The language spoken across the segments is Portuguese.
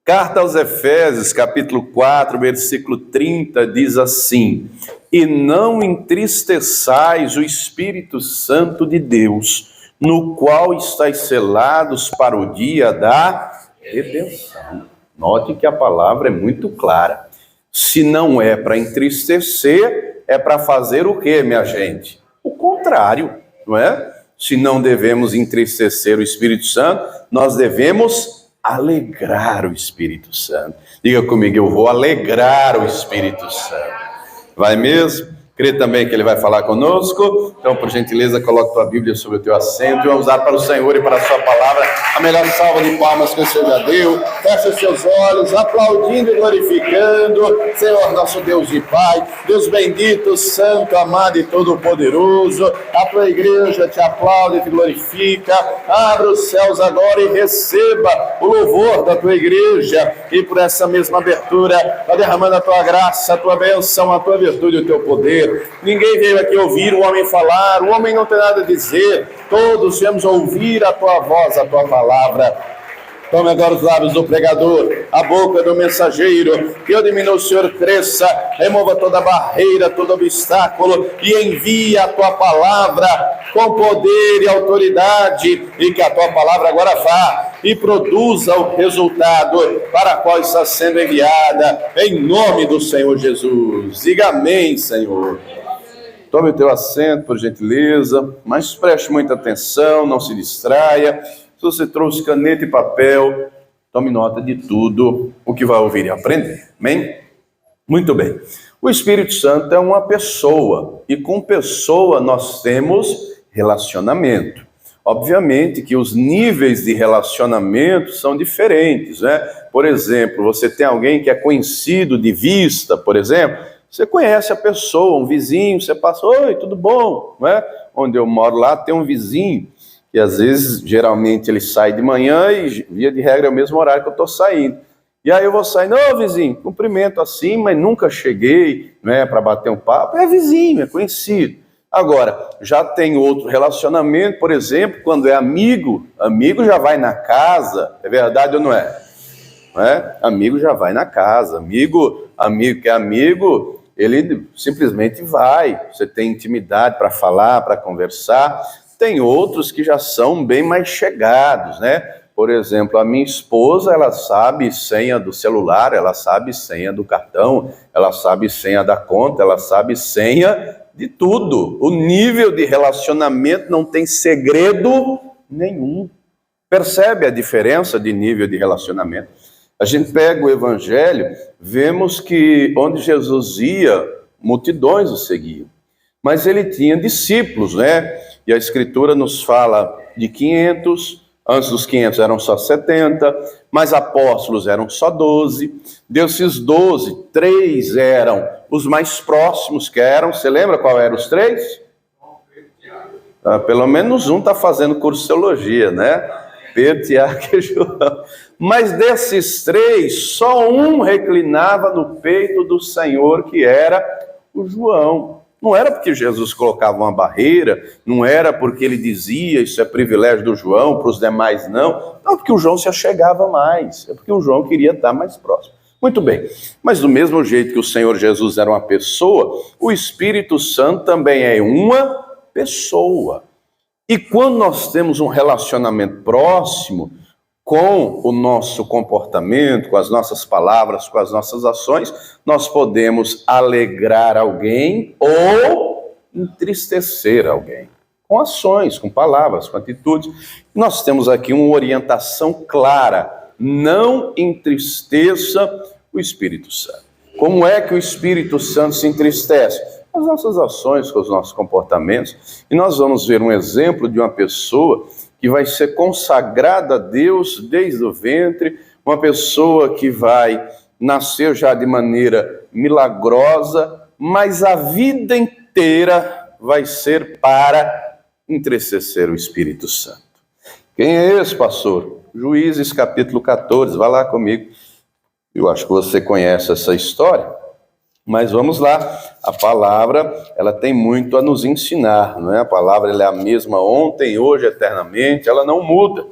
Carta aos Efésios, capítulo 4, versículo 30, diz assim: E não entristeçais o Espírito Santo de Deus, no qual estáis selados para o dia da redenção. Note que a palavra é muito clara. Se não é para entristecer, é para fazer o quê, minha gente? O contrário, não é? Se não devemos entristecer o Espírito Santo, nós devemos alegrar o Espírito Santo. Diga comigo, eu vou alegrar o Espírito Santo. Vai mesmo? Crê também que ele vai falar conosco? Então, por gentileza, coloque tua Bíblia sobre o teu assento e vamos dar para o Senhor e para a sua palavra a melhor salva de palmas que o Senhor já deu. Feche os seus olhos, aplaudindo e glorificando. Senhor, nosso Deus e Pai, Deus bendito, santo, amado e todo-poderoso, a tua igreja te aplaude e te glorifica. Abra os céus agora e receba o louvor da tua igreja. E por essa mesma abertura, vai derramando a tua graça, a tua bênção, a tua virtude e o teu poder. Ninguém veio aqui ouvir o homem falar, o homem não tem nada a dizer, todos viemos ouvir a tua voz, a tua palavra. Tome agora os lábios do pregador, a boca do mensageiro, que eu diminua, o Senhor cresça, remova toda barreira, todo obstáculo e envie a tua palavra com poder e autoridade, e que a tua palavra agora vá e produza o resultado para qual está sendo enviada, em nome do Senhor Jesus. Diga amém, Senhor. Tome o teu assento, por gentileza, mas preste muita atenção, não se distraia. Se você trouxe caneta e papel, tome nota de tudo o que vai ouvir e aprender. Amém? Muito bem. O Espírito Santo é uma pessoa, e com pessoa nós temos relacionamento. Obviamente que os níveis de relacionamento são diferentes, né? Por exemplo, você tem alguém que é conhecido de vista, por exemplo, você conhece a pessoa, um vizinho, você passa, oi, tudo bom? Não é? Onde eu moro lá tem um vizinho, que às vezes, geralmente, ele sai de manhã e, via de regra, é o mesmo horário que eu estou saindo. E aí eu vou saindo, ô vizinho, cumprimento assim, mas nunca cheguei, né, para bater um papo. É vizinho, é conhecido. Agora, já tem outro relacionamento, por exemplo, quando é amigo, amigo já vai na casa, é verdade ou não é? Não é? Amigo já vai na casa, amigo que é amigo, ele simplesmente vai, você tem intimidade para falar, para conversar. Tem outros que já são bem mais chegados, né? Por exemplo, a minha esposa, ela sabe senha do celular, ela sabe senha do cartão, ela sabe senha da conta, ela sabe senha de tudo. O nível de relacionamento não tem segredo nenhum. Percebe a diferença de nível de relacionamento? A gente pega o Evangelho, vemos que onde Jesus ia, multidões o seguiam. Mas ele tinha discípulos, né? E a Escritura nos fala de 500, antes dos 500 eram só 70, mas apóstolos eram só 12. Desses 12, 3 eram os mais próximos que eram. Você lembra qual eram os 3? Pelo menos um está fazendo curso de teologia, né? Pedro, Tiago e João. Mas desses 3, só um reclinava no peito do Senhor, que era o João. Não era porque Jesus colocava uma barreira, não era porque ele dizia, isso é privilégio do João, para os demais não. Não, porque o João se achegava mais, é porque o João queria estar mais próximo. Muito bem, mas do mesmo jeito que o Senhor Jesus era uma pessoa, o Espírito Santo também é uma pessoa. E quando nós temos um relacionamento próximo com o nosso comportamento, com as nossas palavras, com as nossas ações, nós podemos alegrar alguém ou entristecer alguém. Com ações, com palavras, com atitudes. Nós temos aqui uma orientação clara. Não entristeça o Espírito Santo. Como é que o Espírito Santo se entristece? Com as nossas ações, com os nossos comportamentos. E nós vamos ver um exemplo de uma pessoa que vai ser consagrada a Deus desde o ventre, uma pessoa que vai nascer já de maneira milagrosa, mas a vida inteira vai ser para entristecer o Espírito Santo. Quem é esse, pastor? Juízes capítulo 14, vai lá comigo. Eu acho que você conhece essa história, mas vamos lá. A palavra, ela tem muito a nos ensinar, não é? A palavra ela é a mesma ontem, hoje, eternamente, ela não muda.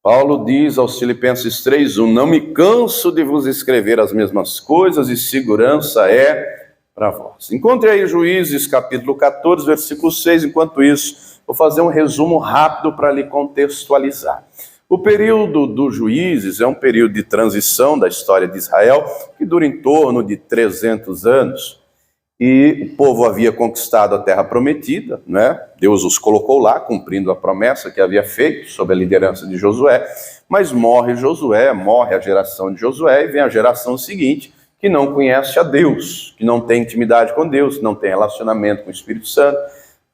Paulo diz aos Filipenses 3:1, não me canso de vos escrever as mesmas coisas e segurança é para vós. Encontre aí Juízes capítulo 14, versículo 6, enquanto isso, vou fazer um resumo rápido para lhe contextualizar. O período dos Juízes é um período de transição da história de Israel, que dura em torno de 300 anos. E o povo havia conquistado a terra prometida, né? Deus os colocou lá, cumprindo a promessa que havia feito sob a liderança de Josué, mas morre Josué, morre a geração de Josué, e vem a geração seguinte, que não conhece a Deus, que não tem intimidade com Deus, que não tem relacionamento com o Espírito Santo,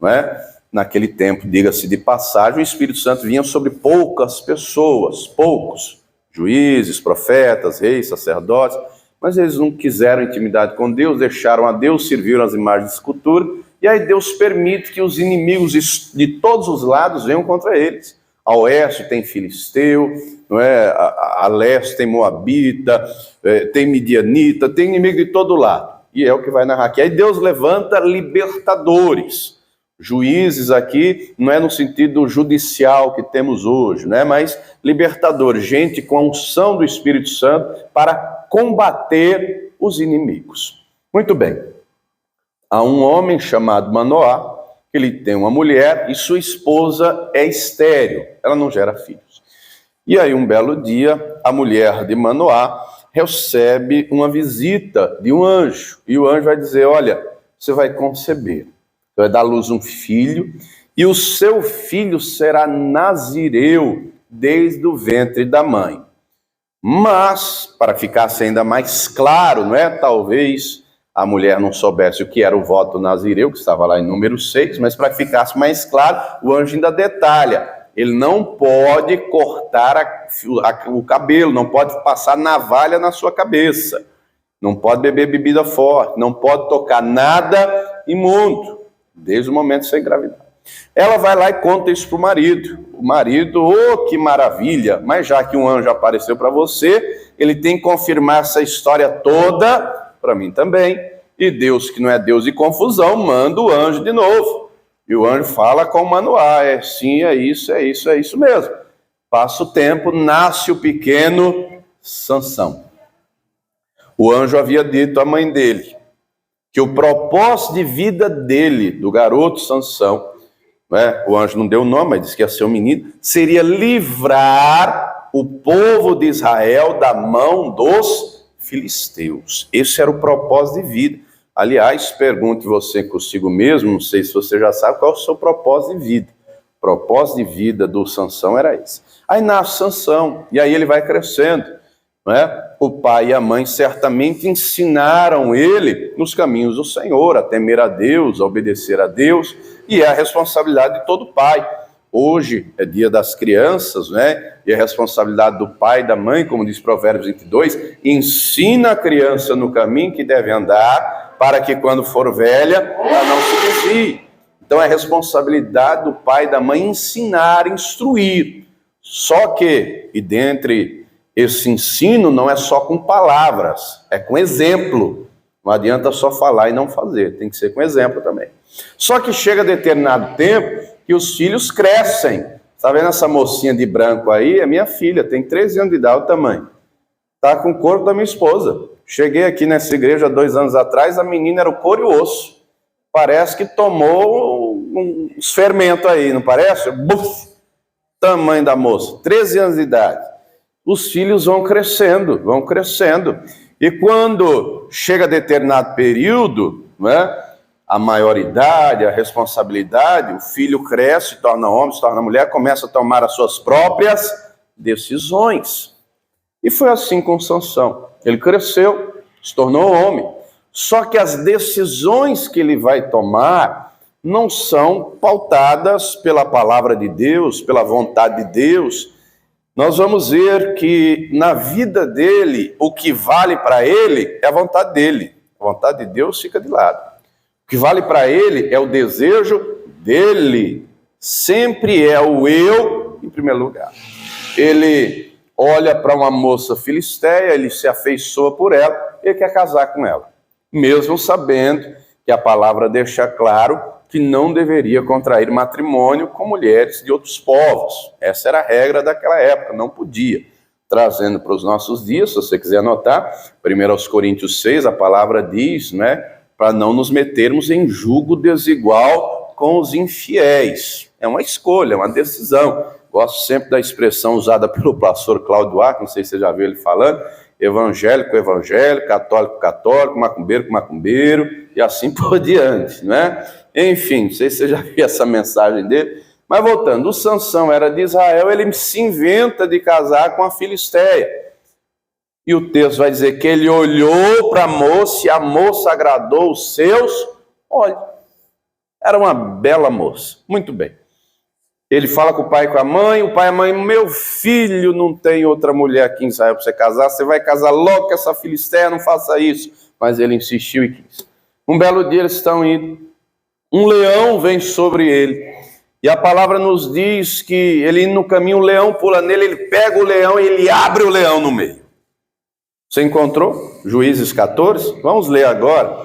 não é? Naquele tempo, diga-se de passagem, o Espírito Santo vinha sobre poucas pessoas, poucos, juízes, profetas, reis, sacerdotes, mas eles não quiseram intimidade com Deus, deixaram a Deus, serviram as imagens de escultura, e aí Deus permite que os inimigos de todos os lados venham contra eles. A oeste tem filisteu, não é? A leste tem moabita, tem midianita, tem inimigo de todo lado. E é o que vai narrar aqui. Aí Deus levanta libertadores. Juízes aqui não é no sentido judicial que temos hoje, né? Mas libertadores, gente com a unção do Espírito Santo para combater os inimigos. Muito bem. Há um homem chamado Manoá, ele tem uma mulher e sua esposa é estéril, ela não gera filhos. E aí um belo dia, a mulher de Manoá recebe uma visita de um anjo, e o anjo vai dizer, olha, você vai conceber, você vai dar à luz um filho, e o seu filho será nazireu desde o ventre da mãe. Mas, para ficasse ainda mais claro, não é? Talvez a mulher não soubesse o que era o voto nazireu, que estava lá em número 6, mas para que ficasse mais claro, o anjo ainda detalha, ele não pode cortar o cabelo, não pode passar navalha na sua cabeça, não pode beber bebida forte, não pode tocar nada imundo, desde o momento de ser engravidado. Ela vai lá e conta isso para o marido. O marido, oh, que maravilha, mas já que um anjo apareceu para você, ele tem que confirmar essa história toda para mim também. E Deus, que não é Deus de confusão, manda o anjo de novo. E o anjo fala com Manoá, sim, é isso mesmo. Passa o tempo, nasce o pequeno Sansão. O anjo havia dito à mãe dele que o propósito de vida dele, do garoto Sansão, o anjo não deu o nome, mas disse que ia ser um menino, seria livrar o povo de Israel da mão dos filisteus. Esse era o propósito de vida. Aliás, pergunte você consigo mesmo, não sei se você já sabe qual é o seu propósito de vida. O propósito de vida do Sansão era esse. Aí nasce Sansão, e aí ele vai crescendo, não é? O pai e a mãe certamente ensinaram ele nos caminhos do Senhor, a temer a Deus, a obedecer a Deus, e é a responsabilidade de todo pai. Hoje é dia das crianças, né? E a responsabilidade do pai e da mãe, como diz Provérbios 22, ensina a criança no caminho que deve andar, para que quando for velha, ela não se desvie. Então é responsabilidade do pai e da mãe ensinar, instruir. Só que, e dentre esse ensino não é só com palavras, é com exemplo. Não adianta só falar e não fazer, tem que ser com exemplo também. Só que chega determinado tempo que os filhos crescem. Está vendo essa mocinha de branco aí? É minha filha, tem 13 anos de idade, o tamanho. Está com o corpo da minha esposa. Cheguei aqui nessa igreja 2 anos atrás, a menina era o couro e o osso. Parece que tomou uns fermentos aí, não parece? Buf! Tamanho da moça, 13 anos de idade. Os filhos vão crescendo. E quando chega determinado período, né, a maioridade, a responsabilidade, o filho cresce, se torna homem, se torna mulher, começa a tomar as suas próprias decisões. E foi assim com Sansão. Ele cresceu, se tornou homem. Só que as decisões que ele vai tomar não são pautadas pela palavra de Deus, pela vontade de Deus. Nós vamos ver que na vida dele, o que vale para ele é a vontade dele. A vontade de Deus fica de lado. O que vale para ele é o desejo dele. Sempre é o eu em primeiro lugar. Ele olha para uma moça filisteia, ele se afeiçoa por ela, ele quer casar com ela. Mesmo sabendo que a palavra deixa claro que não deveria contrair matrimônio com mulheres de outros povos. Essa era a regra daquela época, não podia. Trazendo para os nossos dias, se você quiser anotar, 1 Coríntios 6, a palavra diz, né, para não nos metermos em julgo desigual com os infiéis. É uma escolha, é uma decisão. Gosto sempre da expressão usada pelo pastor Cláudio Arco, não sei se você já viu ele falando, evangélico, evangélico, católico, católico, macumbeiro, macumbeiro, e assim por diante, né? Enfim, não sei se você já viu essa mensagem dele. Mas voltando, o Sansão era de Israel, ele se inventa de casar com a Filisteia. E o texto vai dizer que ele olhou para a moça e a moça agradou os seus olhos. Era uma bela moça. Muito bem. Ele fala com o pai e com a mãe, o pai e a mãe, meu filho, não tem outra mulher aqui em Israel para você casar, você vai casar logo com essa Filisteia, não faça isso. Mas ele insistiu e quis. Um belo dia eles estão indo, um leão vem sobre ele. E a palavra nos diz que ele indo no caminho, o leão pula nele, ele pega o leão e ele abre o leão no meio. Você encontrou? Juízes 14? Vamos ler agora.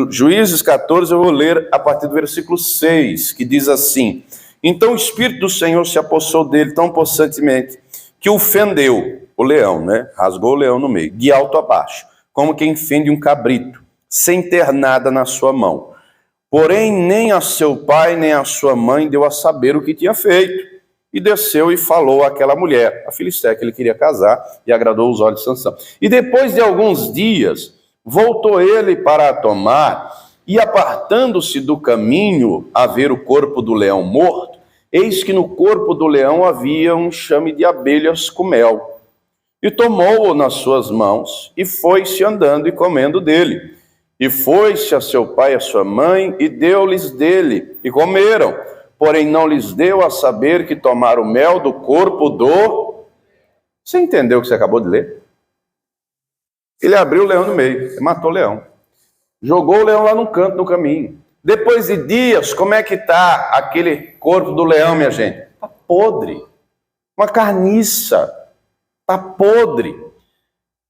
Juízes 14, eu vou ler a partir do versículo 6, que diz assim: então o Espírito do Senhor se apossou dele tão possantemente que o fendeu, o leão, né? Rasgou o leão no meio, de alto a baixo, como quem fende um cabrito, sem ter nada na sua mão. Porém, nem a seu pai, nem a sua mãe deu a saber o que tinha feito. E desceu e falou àquela mulher, a Filisteia, que ele queria casar, e agradou os olhos de Sansão. E depois de alguns dias, voltou ele para a tomar, e apartando-se do caminho a ver o corpo do leão morto, eis que no corpo do leão havia um enxame de abelhas com mel. E tomou-o nas suas mãos, e foi-se andando e comendo dele. E foi-se a seu pai e a sua mãe, e deu-lhes dele, e comeram. Porém não lhes deu a saber que tomaram mel do corpo do... Você entendeu o que você acabou de ler? Ele abriu o leão no meio, ele matou o leão. Jogou o leão lá no canto, no caminho. Depois de dias, como é que está aquele corpo do leão, minha gente? Está podre. Uma carniça. Está podre.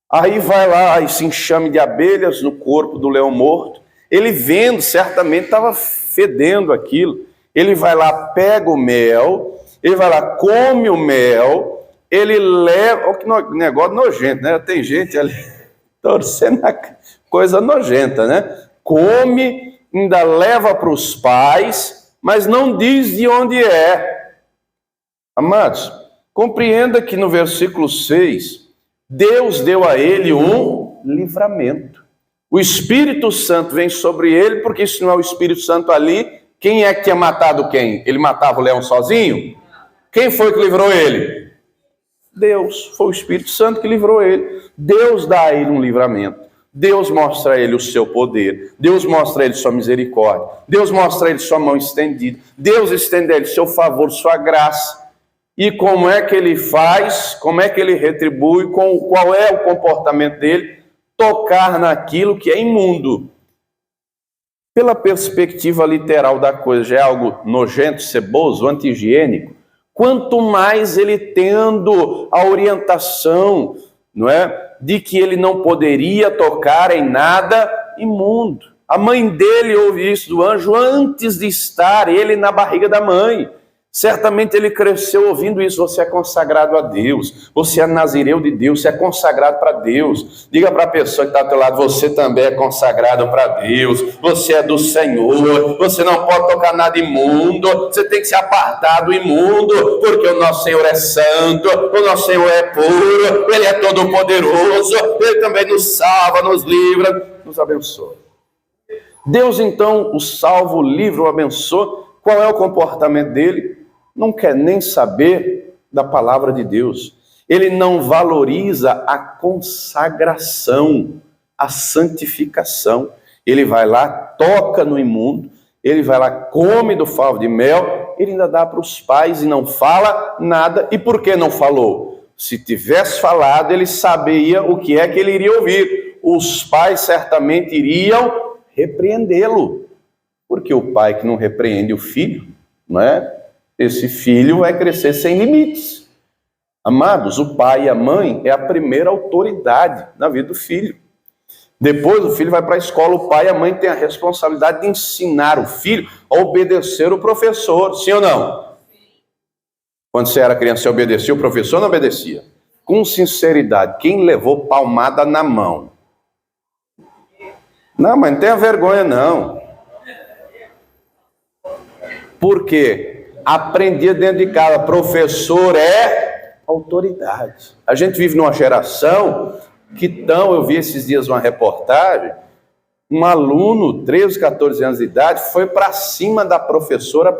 Aí vai lá esse enxame de abelhas no corpo do leão morto. Ele vendo, certamente estava fedendo aquilo. Ele vai lá, pega o mel, ele vai lá, come o mel, ele leva... Olha que negócio nojento, né? Tem gente ali torcendo a coisa nojenta, né? Come, ainda leva para os pais, mas não diz de onde é. Amados, compreenda que no versículo 6... Deus deu a ele um livramento. O Espírito Santo vem sobre ele, porque se não é o Espírito Santo ali, quem é que tinha matado quem? Ele matava o leão sozinho? Quem foi que livrou ele? Deus. Foi o Espírito Santo que livrou ele. Deus dá a ele um livramento. Deus mostra a ele o seu poder. Deus mostra a ele sua misericórdia. Deus mostra a ele sua mão estendida. Deus estende a ele seu favor, sua graça. E como é que ele faz, como é que ele retribui, qual é o comportamento dele? Tocar naquilo que é imundo. Pela perspectiva literal da coisa, já é algo nojento, ceboso, anti-higiênico. Quanto mais ele tendo a orientação, não é, de que ele não poderia tocar em nada imundo. A mãe dele ouve isso do anjo antes de estar ele na barriga da mãe. Certamente ele cresceu ouvindo isso. Você é consagrado a Deus, você é nazireu de Deus, você é consagrado para Deus. Diga para a pessoa que está ao teu lado, você também é consagrado para Deus, você é do Senhor, você não pode tocar nada imundo, você tem que se apartar do imundo, porque o nosso Senhor é santo, o nosso Senhor é puro, Ele é todo poderoso, Ele também nos salva, nos livra, nos abençoa. Deus então o salva, o livra, o abençoa. Qual é o comportamento dele? Não quer nem saber da palavra de Deus. Ele não valoriza a consagração, a santificação. Ele vai lá, toca no imundo, ele vai lá, come do favo de mel, ele ainda dá para os pais e não fala nada. E por que não falou? Se tivesse falado, ele sabia o que é que ele iria ouvir. Os pais certamente iriam repreendê-lo. Porque o pai que não repreende o filho, não é? Esse filho vai crescer sem limites. Amados, o pai e a mãe é a primeira autoridade na vida do filho. Depois o filho vai para a escola, o pai e a mãe têm a responsabilidade de ensinar o filho a obedecer o professor, sim ou não? Quando você era criança, você obedecia o professor ou não obedecia? Com sinceridade, quem levou palmada na mão? Não, mas não tenha vergonha não. Por quê? Aprendia dentro de casa, professor é autoridade. A gente vive numa geração eu vi esses dias uma reportagem, um aluno, 13, 14 anos de idade, foi para cima da professora,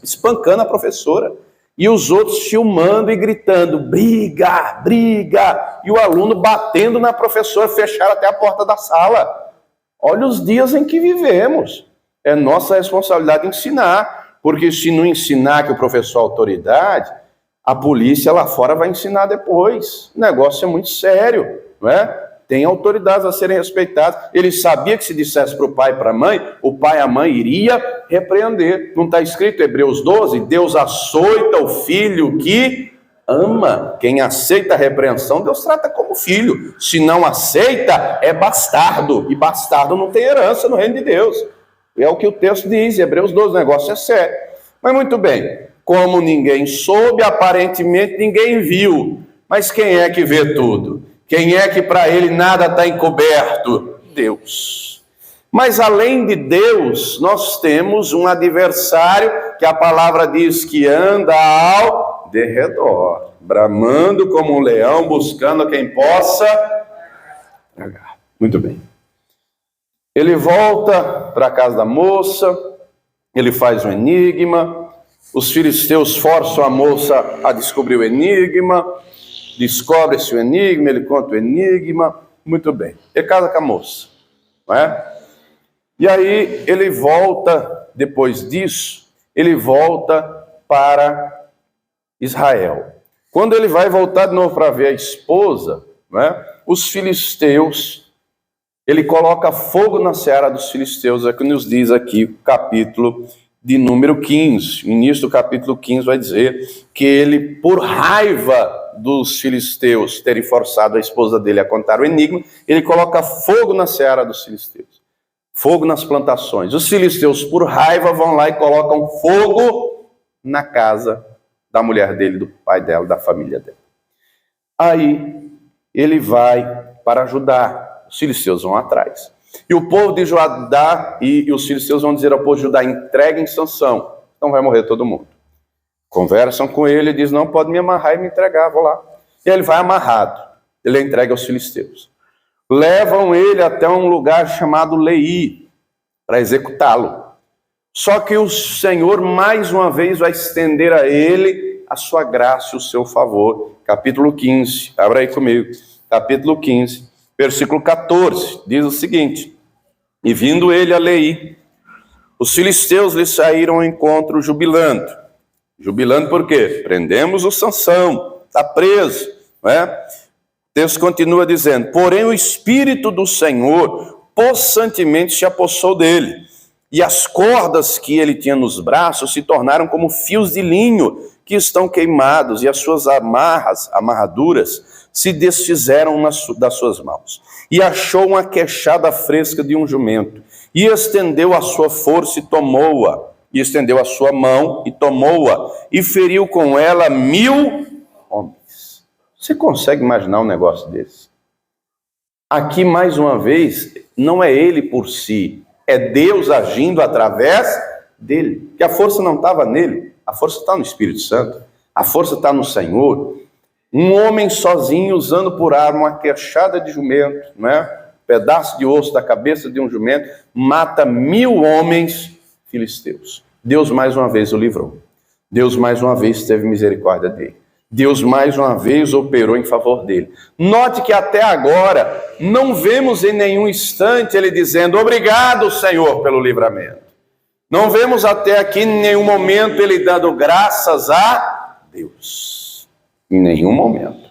espancando a professora. E os outros filmando e gritando, briga, briga. E o aluno batendo na professora, fecharam até a porta da sala. Olha os dias em que vivemos. É nossa responsabilidade ensinar. Porque se não ensinar que o professor é autoridade, a polícia lá fora vai ensinar depois. O negócio é muito sério, não é? Tem autoridades a serem respeitadas. Ele sabia que se dissesse para o pai e para a mãe, o pai e a mãe iria repreender. Não está escrito em Hebreus 12? Deus açoita o filho que ama. Quem aceita a repreensão, Deus trata como filho. Se não aceita, é bastardo. E bastardo não tem herança no reino de Deus. É o que o texto diz, Hebreus 12, o negócio é sério. Mas muito bem, como ninguém soube, aparentemente ninguém viu. Mas quem é que vê tudo? Quem é que para ele nada está encoberto? Deus. Mas além de Deus, nós temos um adversário que a palavra diz que anda ao derredor, bramando como um leão, buscando quem possa tragar. Muito bem. Ele volta para a casa da moça, ele faz um enigma, os filisteus forçam a moça a descobrir o enigma, descobre-se o enigma, ele conta o enigma, muito bem. Ele casa com a moça, não é? E aí ele volta, depois disso, ele volta para Israel. Quando ele vai voltar de novo para ver a esposa, não é? Os filisteus, ele coloca fogo na seara dos filisteus, é o que nos diz aqui o capítulo de número 15. O início do capítulo 15 vai dizer que ele, por raiva dos filisteus terem forçado a esposa dele a contar o enigma, ele coloca fogo na seara dos filisteus, fogo nas plantações. Os filisteus, por raiva, vão lá e colocam fogo na casa da mulher dele, do pai dela, da família dela. Aí ele vai para Judá, os filisteus vão atrás. E o povo de Judá e os filisteus vão dizer ao povo de Judá: entreguem Sansão, então vai morrer todo mundo. Conversam com ele e diz: não, pode me amarrar e me entregar, vou lá. E ele vai amarrado, ele é entregue aos filisteus. Levam ele até um lugar chamado Leí, para executá-lo. Só que o Senhor, mais uma vez, vai estender a ele a sua graça e o seu favor. Capítulo 15, abra aí comigo. Capítulo 15, versículo 14, diz o seguinte: e vindo ele a Leí, os filisteus lhe saíram ao encontro jubilando. Jubilando por quê? Prendemos o Sansão, está preso, não é? O texto continua dizendo: porém o Espírito do Senhor possantemente se apossou dele, e as cordas que ele tinha nos braços se tornaram como fios de linho que estão queimados, e as suas amarraduras se desfizeram das suas mãos. E achou uma queixada fresca de um jumento, e estendeu a sua força e tomou-a. E estendeu a sua mão e tomou-a, e feriu com ela 1000 homens. Você consegue imaginar um negócio desse? Aqui, mais uma vez, não é ele por si, é Deus agindo através dele. Porque a força não estava nele, a força está no Espírito Santo, a força está no Senhor. Um homem sozinho, usando por arma uma queixada de jumento, né? Pedaço de osso da cabeça de um jumento, mata 1000 homens filisteus. Deus mais uma vez o livrou. Deus mais uma vez teve misericórdia dele. Deus mais uma vez operou em favor dele. Note que até agora não vemos em nenhum instante ele dizendo: obrigado, Senhor, pelo livramento. Não vemos até aqui em nenhum momento ele dando graças a Deus. Em nenhum momento.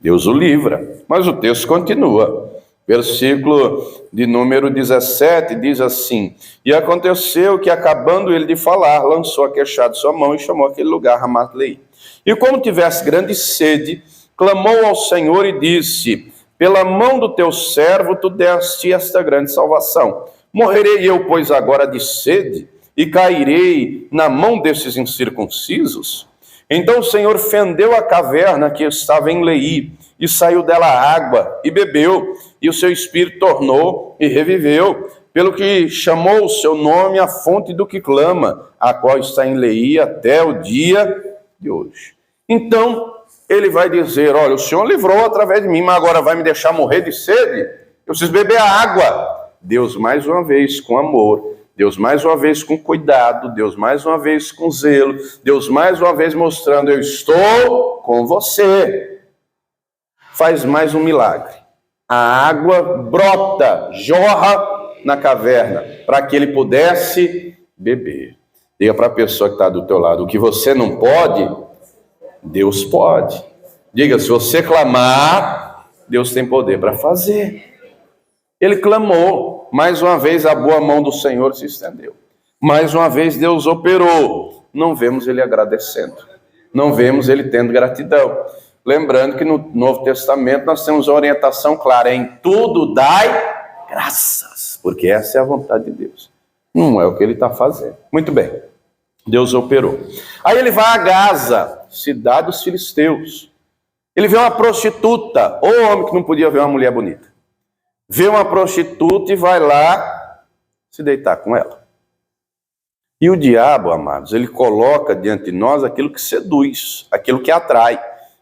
Deus o livra. Mas o texto continua. Versículo de número 17 diz assim: e aconteceu que, acabando ele de falar, lançou a queixada de sua mão e chamou aquele lugar Ramat Leí. E como tivesse grande sede, clamou ao Senhor e disse: Pela mão do teu servo tu deste esta grande salvação. Morrerei eu, pois, agora de sede, e cairei na mão desses incircuncisos? Então o Senhor fendeu a caverna que estava em Leí, e saiu dela água, e bebeu, e o seu espírito tornou e reviveu, pelo que chamou o seu nome a fonte do que clama, a qual está em Leí até o dia de hoje. Então ele vai dizer: olha, o Senhor livrou através de mim, mas agora vai me deixar morrer de sede? Eu preciso beber a água. Deus mais uma vez com amor, Deus mais uma vez com cuidado, Deus mais uma vez com zelo, Deus mais uma vez mostrando: eu estou com você. Faz mais um milagre. A água brota, jorra na caverna, para que ele pudesse beber. Diga para a pessoa que está do teu lado: o que você não pode, Deus pode. Diga: se você clamar, Deus tem poder para fazer. Ele clamou, mais uma vez a boa mão do Senhor se estendeu. Mais uma vez Deus operou. Não vemos ele agradecendo, não vemos ele tendo gratidão. Lembrando que no Novo Testamento nós temos uma orientação clara: em tudo dai graças, porque essa é a vontade de Deus. Não é o que ele está fazendo. Muito bem, Deus operou. Aí ele vai a Gaza, cidade dos filisteus. Ele vê uma prostituta, ou homem que não podia ver uma mulher bonita. Vê uma prostituta e vai lá se deitar com ela. E o diabo, amados, ele coloca diante de nós aquilo que seduz, aquilo que atrai.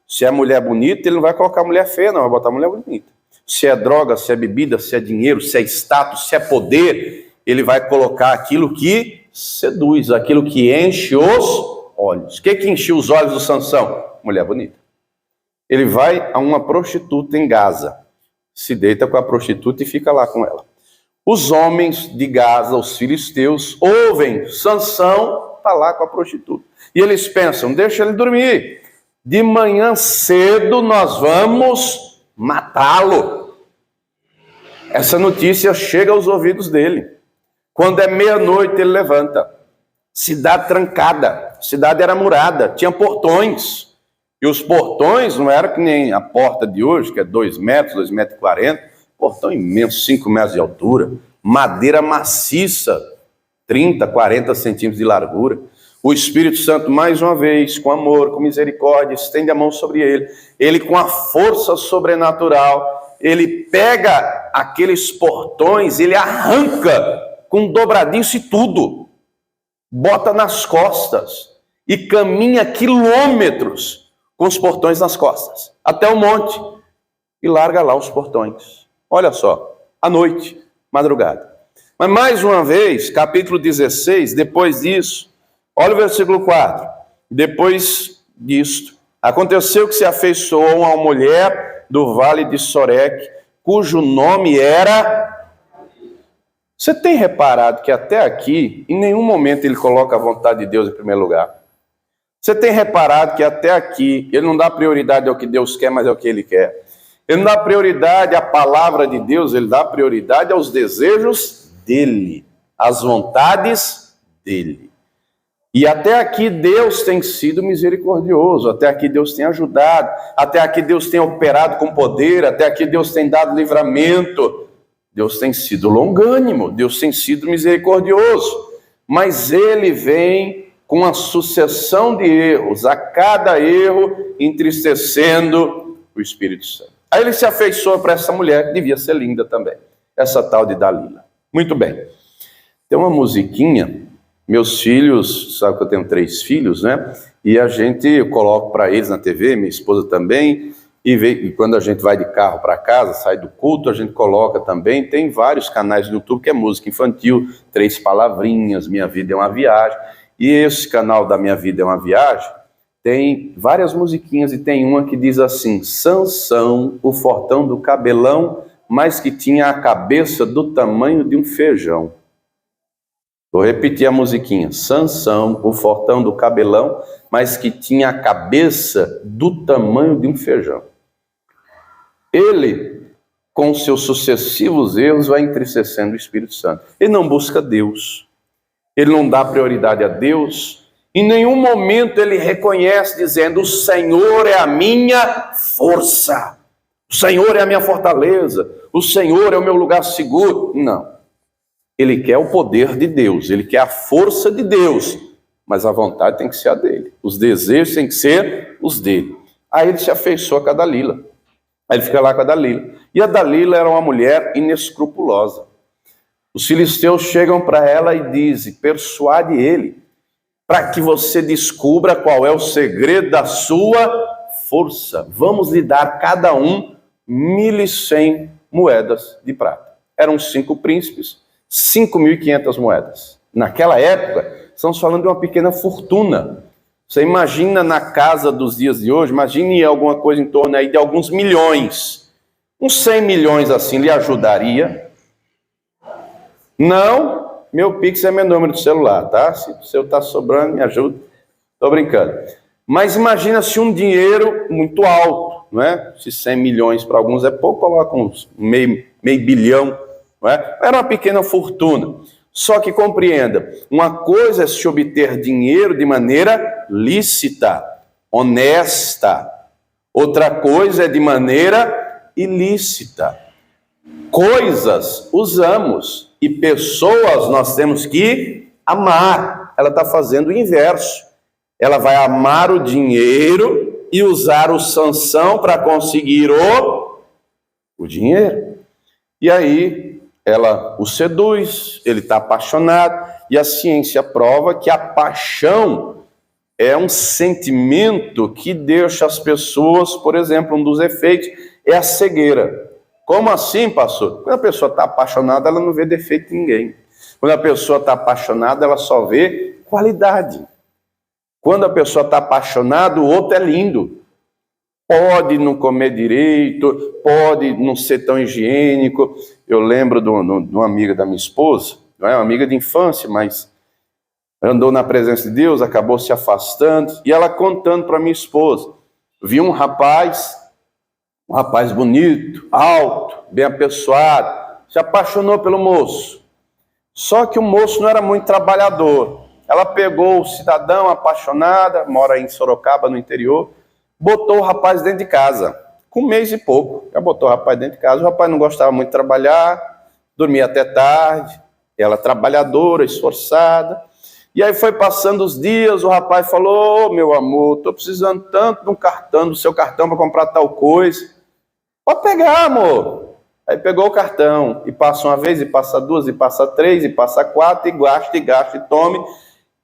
Se é mulher bonita, ele não vai colocar mulher feia, não, vai botar mulher bonita. Se é droga, se é bebida, se é dinheiro, se é status, se é poder, ele vai colocar aquilo que seduz, aquilo que enche os olhos. O que encheu os olhos do Sansão? Mulher bonita. Ele vai a uma prostituta em Gaza, se deita com a prostituta e fica lá com ela. Os homens de Gaza, os filisteus, ouvem: Sansão está lá com a prostituta. E eles pensam: deixa ele dormir. De manhã cedo nós vamos matá-lo. Essa notícia chega aos ouvidos dele. Quando é meia-noite ele levanta. Cidade trancada, cidade era murada, tinha portões. E os portões não eram que nem a porta de hoje, que é 2 metros, 2,40 metros, portão imenso, 5 metros de altura, madeira maciça, 30, 40 centímetros de largura. O Espírito Santo, mais uma vez, com amor, com misericórdia, estende a mão sobre ele. Ele, com a força sobrenatural, ele pega aqueles portões, ele arranca com dobradiço e tudo, bota nas costas e caminha quilômetros com os portões nas costas, até o monte, e larga lá os portões. Olha só, à noite, madrugada. Mas mais uma vez, capítulo 16, depois disso, olha o versículo 4. Depois disto, aconteceu que se afeiçoou uma mulher do vale de Soreque, cujo nome era... Você tem reparado que até aqui, em nenhum momento ele coloca a vontade de Deus em primeiro lugar? Você tem reparado que até aqui ele não dá prioridade ao que Deus quer, mas ao que ele quer? Ele não dá prioridade à palavra de Deus, ele dá prioridade aos desejos dele, às vontades dele. E até aqui Deus tem sido misericordioso, até aqui Deus tem ajudado, até aqui Deus tem operado com poder, até aqui Deus tem dado livramento. Deus tem sido longânimo, Deus tem sido misericordioso, mas ele vem com uma sucessão de erros, a cada erro entristecendo o Espírito Santo. Aí ele se afeiçoa para essa mulher, que devia ser linda também, essa tal de Dalila. Muito bem, tem uma musiquinha, meus filhos, sabe que eu tenho 3 filhos, né? E eu coloco para eles na TV, minha esposa também, e quando a gente vai de carro para casa, sai do culto, a gente coloca também, tem vários canais no YouTube que é música infantil, 3 palavrinhas, Minha Vida é uma Viagem, e esse canal da Minha Vida é uma Viagem, tem várias musiquinhas, e tem uma que diz assim: Sansão, o fortão do cabelão, mas que tinha a cabeça do tamanho de um feijão. Vou repetir a musiquinha. Sansão, o fortão do cabelão, mas que tinha a cabeça do tamanho de um feijão. Ele, com seus sucessivos erros, vai entristecendo o Espírito Santo. Ele não busca Deus. Ele não dá prioridade a Deus. Em nenhum momento ele reconhece dizendo: o Senhor é a minha força. O O Senhor é a minha fortaleza, o Senhor é o meu lugar seguro. Não. Ele quer o poder de Deus, ele quer a força de Deus, mas a vontade tem que ser a dele. Os desejos têm que ser os dele. Aí ele se afeiçoa com a Dalila. Aí ele fica lá com a Dalila. E a Dalila era uma mulher inescrupulosa. Os filisteus chegam para ela e dizem, persuade ele, para que você descubra qual é o segredo da sua força. Vamos lhe dar cada um 1.100 moedas de prata. Eram 5 príncipes, 5.500 moedas. Naquela época, estamos falando de uma pequena fortuna. Você imagina na casa dos dias de hoje, imagine alguma coisa em torno aí de alguns milhões. Uns 100 milhões assim lhe ajudaria? Não, meu Pix é meu número de celular, tá? Se o seu está sobrando, me ajuda. Estou brincando. Mas imagina se um dinheiro muito alto, não é? Se 100 milhões para alguns é pouco, coloca uns meio bilhão, não é? Era uma pequena fortuna. Só que compreenda, uma coisa é se obter dinheiro de maneira lícita, honesta. Outra coisa é de maneira ilícita. Coisas usamos e pessoas nós temos que amar. Ela está fazendo o inverso. Ela vai amar o dinheiro e usar o Sansão para conseguir o dinheiro. E aí ela o seduz, ele está apaixonado, e a ciência prova que a paixão é um sentimento que deixa as pessoas, por exemplo, um dos efeitos é a cegueira. Como assim, pastor? Quando a pessoa está apaixonada, ela não vê defeito em ninguém. Quando a pessoa está apaixonada, ela só vê qualidade. Quando a pessoa está apaixonada, o outro é lindo. Pode não comer direito, pode não ser tão higiênico. Eu lembro de uma amiga da minha esposa, não é uma amiga de infância, mas andou na presença de Deus, acabou se afastando, e ela contando para minha esposa, viu um rapaz bonito, alto, bem apessoado, se apaixonou pelo moço. Só que o moço não era muito trabalhador. Ela pegou o cidadão apaixonada, mora em Sorocaba, no interior, botou o rapaz dentro de casa, com 1 mês e pouco. Ela botou o rapaz dentro de casa, o rapaz não gostava muito de trabalhar, dormia até tarde, ela trabalhadora, esforçada. E aí foi passando os dias, o rapaz falou, meu amor, estou precisando tanto de um cartão, do seu cartão para comprar tal coisa. Pode pegar, amor. Aí pegou o cartão, e passa uma vez, e passa 2, e passa 3, e passa 4, e gasta, e tome.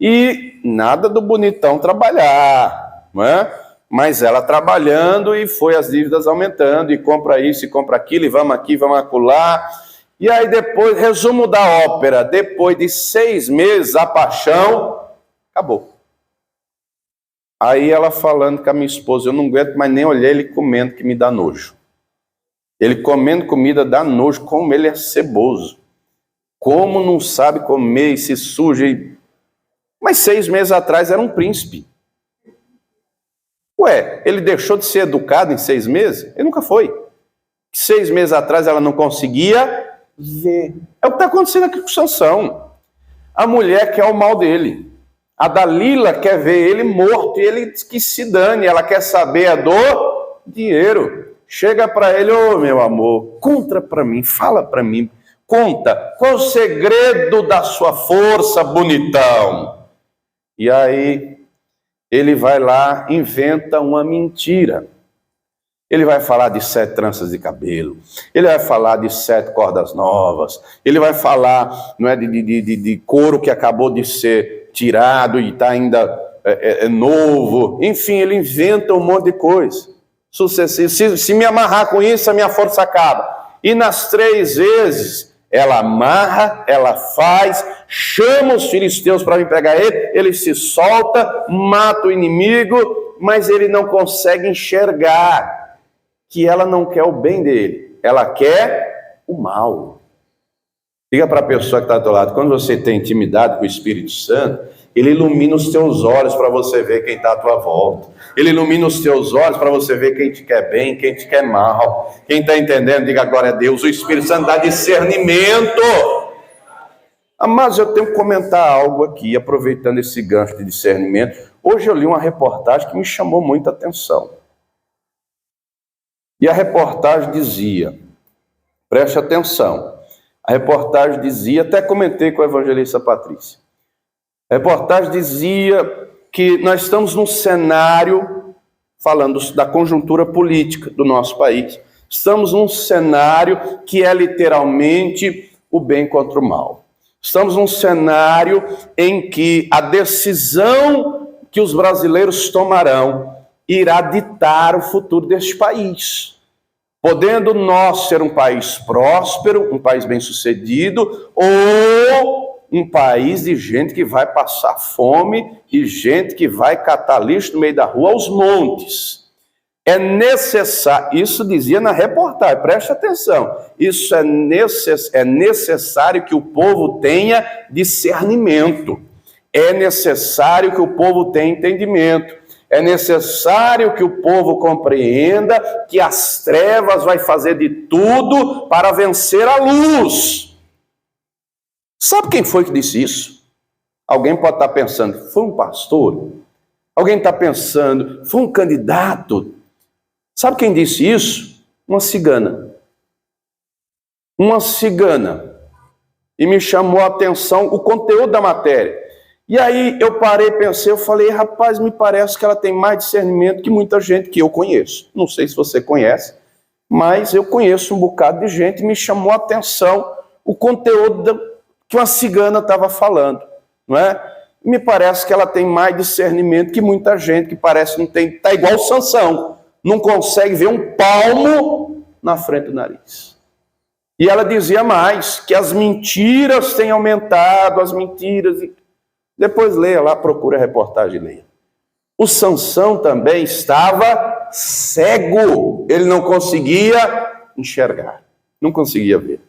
E nada do bonitão trabalhar, não é? Mas ela trabalhando e foi as dívidas aumentando, e compra isso, e compra aquilo, e vamos aqui, vamos acolá. E aí depois, resumo da ópera, depois de 6 meses, a paixão acabou. Aí ela falando com a minha esposa, eu não aguento mais nem olhar ele comendo, que me dá nojo. Ele comendo comida dá nojo, como ele é ceboso. Como não sabe comer e se suja. Mas 6 meses atrás era um príncipe. Ué, ele deixou de ser educado em 6 meses? Ele nunca foi. 6 meses atrás ela não conseguia ver. É o que está acontecendo aqui com Sansão. A mulher quer o mal dele. A Dalila quer ver ele morto e ele que se dane. Ela quer saber do dinheiro. Chega para ele, ô meu amor, conta para mim, fala para mim, conta, qual o segredo da sua força, bonitão? E aí ele vai lá, inventa uma mentira. Ele vai falar de 7 tranças de cabelo, ele vai falar de 7 cordas novas, ele vai falar não é, de couro que acabou de ser tirado e está ainda novo. Enfim, ele inventa um monte de coisa. Sucessivo. Se me amarrar com isso, a minha força acaba. E nas 3 vezes, ela amarra, ela faz, chama os filisteus para vir pegar ele, ele se solta, mata o inimigo, mas ele não consegue enxergar que ela não quer o bem dele, ela quer o mal. Diga para a pessoa que está do teu lado, quando você tem intimidade com o Espírito Santo, ele ilumina os teus olhos para você ver quem está à tua volta. Ele ilumina os teus olhos para você ver quem te quer bem, quem te quer mal. Quem está entendendo, diga glória a Deus. O Espírito Santo dá discernimento. Mas eu tenho que comentar algo aqui, aproveitando esse gancho de discernimento. Hoje eu li uma reportagem que me chamou muita atenção. E a reportagem dizia, preste atenção, a reportagem dizia, até comentei com a evangelista Patrícia, a reportagem dizia que nós estamos num cenário, falando da conjuntura política do nosso país, estamos num cenário que é literalmente o bem contra o mal. Estamos num cenário em que a decisão que os brasileiros tomarão irá ditar o futuro deste país. Podendo nós ser um país próspero, um país bem-sucedido, ou um país de gente que vai passar fome e gente que vai catar lixo no meio da rua aos montes. É necessário, isso dizia na reportagem, preste atenção, isso é necessário que o povo tenha discernimento, é necessário que o povo tenha entendimento, é necessário que o povo compreenda que as trevas vai fazer de tudo para vencer a luz. Sabe quem foi que disse isso? Alguém pode estar pensando, foi um pastor? Alguém está pensando, foi um candidato? Sabe quem disse isso? Uma cigana. Uma cigana. E me chamou a atenção o conteúdo da matéria. E aí eu parei, pensei, eu falei, rapaz, me parece que ela tem mais discernimento que muita gente que eu conheço. Não sei se você conhece, mas eu conheço um bocado de gente e me chamou a atenção o conteúdo que uma cigana estava falando, não é? Me parece que ela tem mais discernimento que muita gente que parece não tem, está igual o Sansão, não consegue ver um palmo na frente do nariz. E ela dizia mais, que as mentiras têm aumentado, as mentiras... Depois leia lá, procura a reportagem e leia. O Sansão também estava cego. Ele não conseguia enxergar. Não conseguia ver.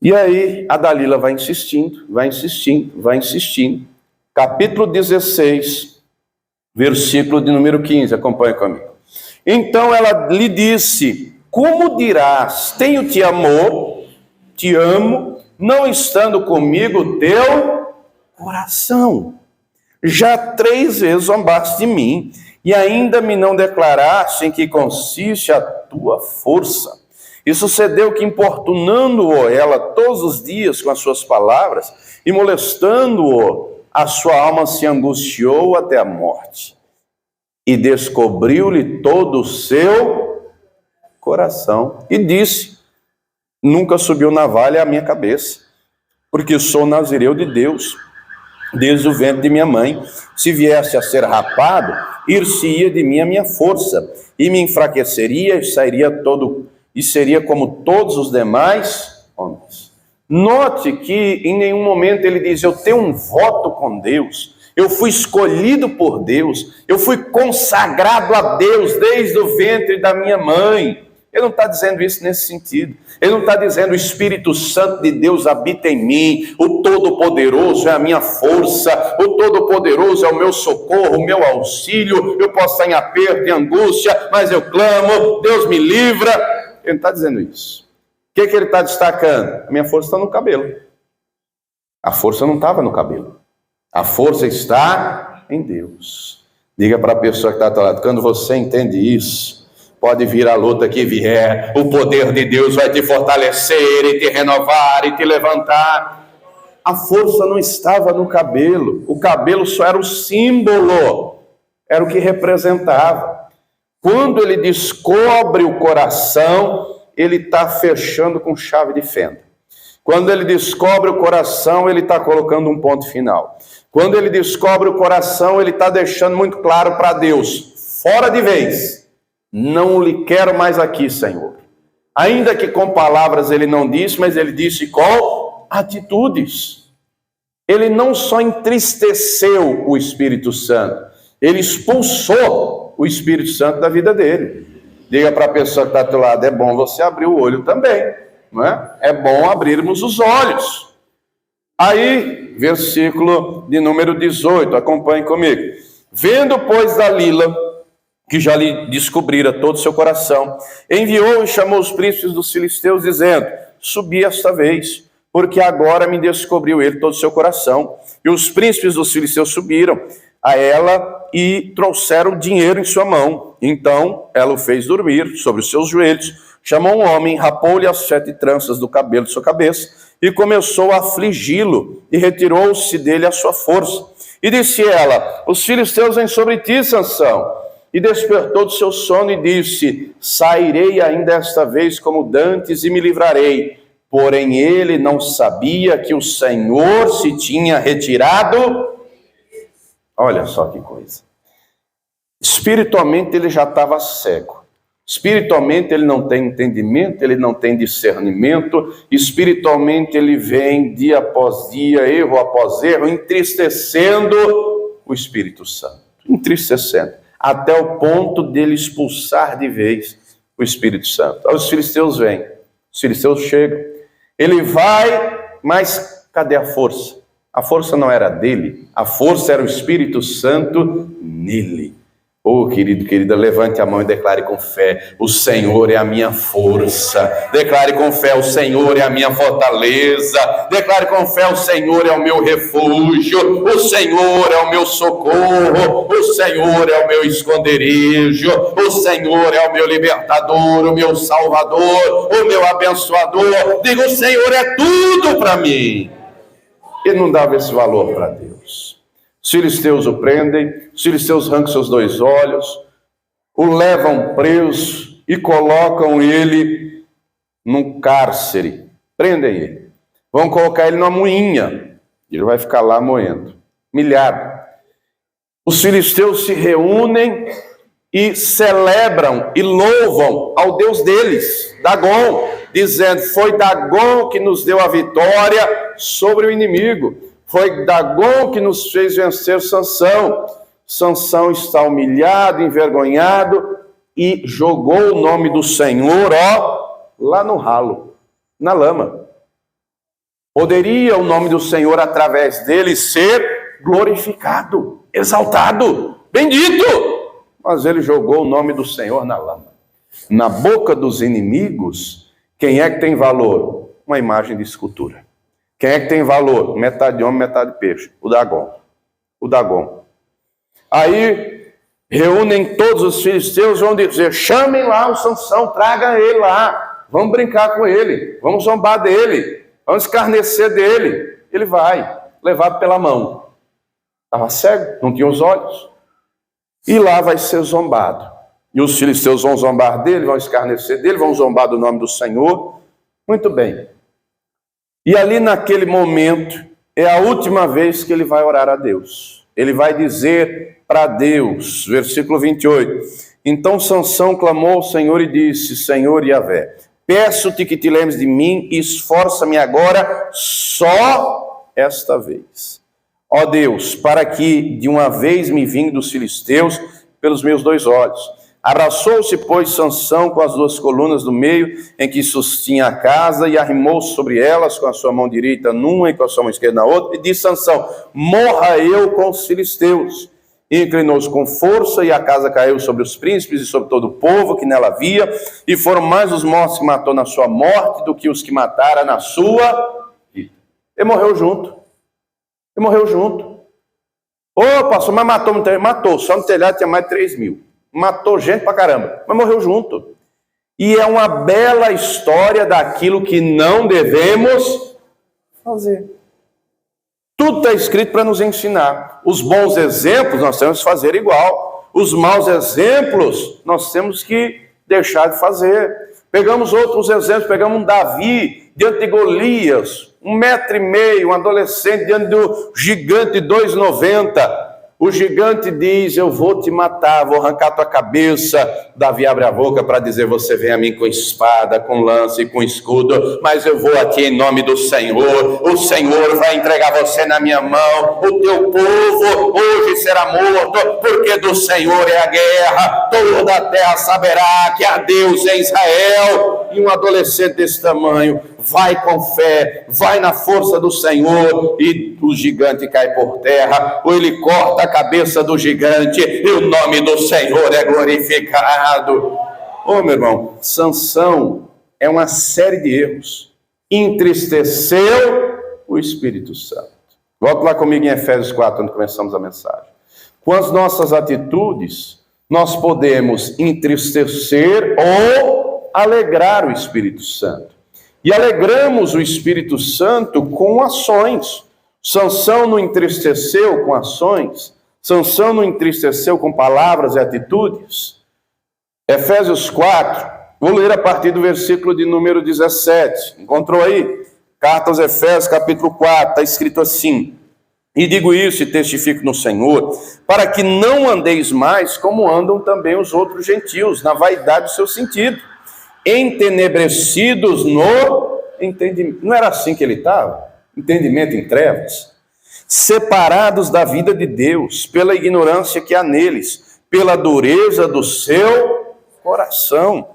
E aí a Dalila vai insistindo, vai insistindo, vai insistindo. Capítulo 16, versículo de número 15. Acompanhe comigo. Então ela lhe disse, como dirás, tenho-te amor, te amo, não estando comigo o teu coração. Já 3 vezes zombaste de mim, e ainda me não declaraste em que consiste a tua força. E sucedeu que, importunando-o ela todos os dias com as suas palavras, e molestando-o, a sua alma se angustiou até a morte. E descobriu-lhe todo o seu coração. E disse, nunca subiu navalha à minha cabeça, porque sou nazireu de Deus, desde o ventre de minha mãe. Se viesse a ser rapado, ir-se-ia de mim a minha força, e me enfraqueceria e seria como todos os demais homens. Note que em nenhum momento ele diz, eu tenho um voto com Deus, eu fui escolhido por Deus, eu fui consagrado a Deus desde o ventre da minha mãe. Ele não está dizendo isso nesse sentido. Ele não está dizendo o Espírito Santo de Deus habita em mim, o Todo-Poderoso é a minha força, o Todo-Poderoso é o meu socorro, o meu auxílio, eu posso estar em aperto, em angústia, mas eu clamo, Deus me livra. Ele não está dizendo isso. O que ele está destacando? A minha força está no cabelo. A força não estava no cabelo. A força está em Deus. Diga para a pessoa que está ao teu lado, quando você entende isso, pode vir a luta que vier, o poder de Deus vai te fortalecer e te renovar e te levantar. A força não estava no cabelo, o cabelo só era o símbolo, era o que representava. Quando ele descobre o coração, ele está fechando com chave de fenda. Quando ele descobre o coração, ele está colocando um ponto final. Quando ele descobre o coração, ele está deixando muito claro para Deus, fora de vez. Não lhe quero mais aqui, Senhor. Ainda que com palavras ele não disse, mas ele disse com atitudes. Ele não só entristeceu o Espírito Santo, ele expulsou o Espírito Santo da vida dele. Diga para a pessoa que está ao teu lado, é bom você abrir o olho também, não é? É bom abrirmos os olhos. Aí, versículo de número 18, acompanhe comigo. Vendo, pois, Dalila, que já lhe descobrira todo o seu coração, enviou e chamou os príncipes dos filisteus, dizendo, subi esta vez, porque agora me descobriu ele todo o seu coração. E os príncipes dos filisteus subiram. a ela e trouxeram dinheiro em sua mão. Então ela o fez dormir sobre os seus joelhos, chamou um homem, rapou-lhe as 7 tranças do cabelo de sua cabeça e começou a afligi-lo, e retirou-se dele a sua força. E disse ela: os filisteus vêm sobre ti, Sansão. E despertou do seu sono e disse: sairei ainda esta vez como dantes e me livrarei. Porém ele não sabia que o Senhor se tinha retirado. Olha só que coisa. Espiritualmente ele já estava cego. Espiritualmente ele não tem entendimento, ele não tem discernimento. Espiritualmente ele vem dia após dia, erro após erro, entristecendo o Espírito Santo. Entristecendo. Até o ponto dele expulsar de vez o Espírito Santo. Aí os filisteus vêm, os filisteus chegam, ele vai, mas cadê a força? A força não era dele, a força era o Espírito Santo nele. Oh, querido, querida, levante a mão e declare com fé: o Senhor é a minha força. Declare com fé: o Senhor é a minha fortaleza. Declare com fé: o Senhor é o meu refúgio. O Senhor é o meu socorro. O Senhor é o meu esconderijo. O Senhor é o meu libertador, o meu salvador, o meu abençoador. Diga: o Senhor é tudo para mim. Ele não dava esse valor para Deus. Os filisteus o prendem, os filisteus arrancam seus 2 olhos, o levam preso e colocam ele num cárcere. Prendem ele. Vão colocar ele numa moinha. Ele vai ficar lá moendo, humilhado. Os filisteus se reúnem e celebram e louvam ao Deus deles, Dagom, dizendo: foi Dagom que nos deu a vitória sobre o inimigo. Foi Dagom que nos fez vencer Sansão. Sansão está humilhado, envergonhado e jogou o nome do Senhor, lá no ralo, na lama. Poderia o nome do Senhor através dele ser glorificado, exaltado, bendito, mas ele jogou o nome do Senhor na lama. Na boca dos inimigos, quem é que tem valor? Uma imagem de escultura. Quem é que tem valor? Metade homem, metade peixe. O Dagom. O Dagom. Aí, reúnem todos os filisteus, vão dizer: chamem lá o Sansão, tragam ele lá. Vamos brincar com ele, vamos zombar dele, vamos escarnecer dele. Ele vai, levado pela mão. Estava cego, não tinha os olhos. E lá vai ser zombado. E os filisteus vão zombar dele, vão escarnecer dele, vão zombar do nome do Senhor. Muito bem. E ali naquele momento, é a última vez que ele vai orar a Deus. Ele vai dizer para Deus, versículo 28. Então Sansão clamou ao Senhor e disse: Senhor Yahvé, peço-te que te lembres de mim e esforça-me agora só esta vez. Ó Deus, para que de uma vez me vingue dos filisteus pelos meus 2 olhos. Abraçou-se, pois, Sansão com as 2 colunas do meio em que sustinha a casa e arrimou-se sobre elas com a sua mão direita numa e com a sua mão esquerda na outra, e disse Sansão: morra eu com os filisteus. E inclinou-se com força, e a casa caiu sobre os príncipes e sobre todo o povo que nela havia, e foram mais os mortos que matou na sua morte do que os que matara na sua vida. Ele morreu junto. Ele morreu junto. Ô, pastor, mas matou muita gente? Matou, só no telhado tinha mais de 3.000. Matou gente pra caramba, mas morreu junto. E é uma bela história daquilo que não devemos fazer. Tudo está escrito para nos ensinar. Os bons exemplos nós temos que fazer igual. Os maus exemplos nós temos que deixar de fazer. Pegamos outros exemplos, pegamos um Davi diante de Golias, 1,5 m, um adolescente diante do gigante de 2,90. O gigante diz: eu vou te matar, vou arrancar tua cabeça. Davi abre a boca para dizer: você vem a mim com espada, com lança e com escudo, mas eu vou aqui em nome do Senhor. O Senhor vai entregar você na minha mão. O teu povo hoje será morto, porque do Senhor é a guerra. Toda a terra saberá que há Deus em Israel. E um adolescente desse tamanho vai com fé, vai na força do Senhor, e o gigante cai por terra, ou ele corta a cabeça do gigante, e o nome do Senhor é glorificado. Ô meu irmão, Sansão é uma série de erros. Entristeceu o Espírito Santo. Volta lá comigo em Efésios 4, onde começamos a mensagem. Com as nossas atitudes, nós podemos entristecer ou alegrar o Espírito Santo. E alegramos o Espírito Santo com ações. Sansão não entristeceu com ações. Sansão não entristeceu com palavras e atitudes. Efésios 4, vou ler a partir do versículo de número 17. Encontrou aí? Carta aos Efésios, capítulo 4, está escrito assim: e digo isso e testifico no Senhor, para que não andeis mais como andam também os outros gentios, na vaidade do seu sentido, entenebrecidos no entendimento. Não era assim que ele estava? Entendimento em trevas. Separados da vida de Deus, pela ignorância que há neles, pela dureza do seu coração,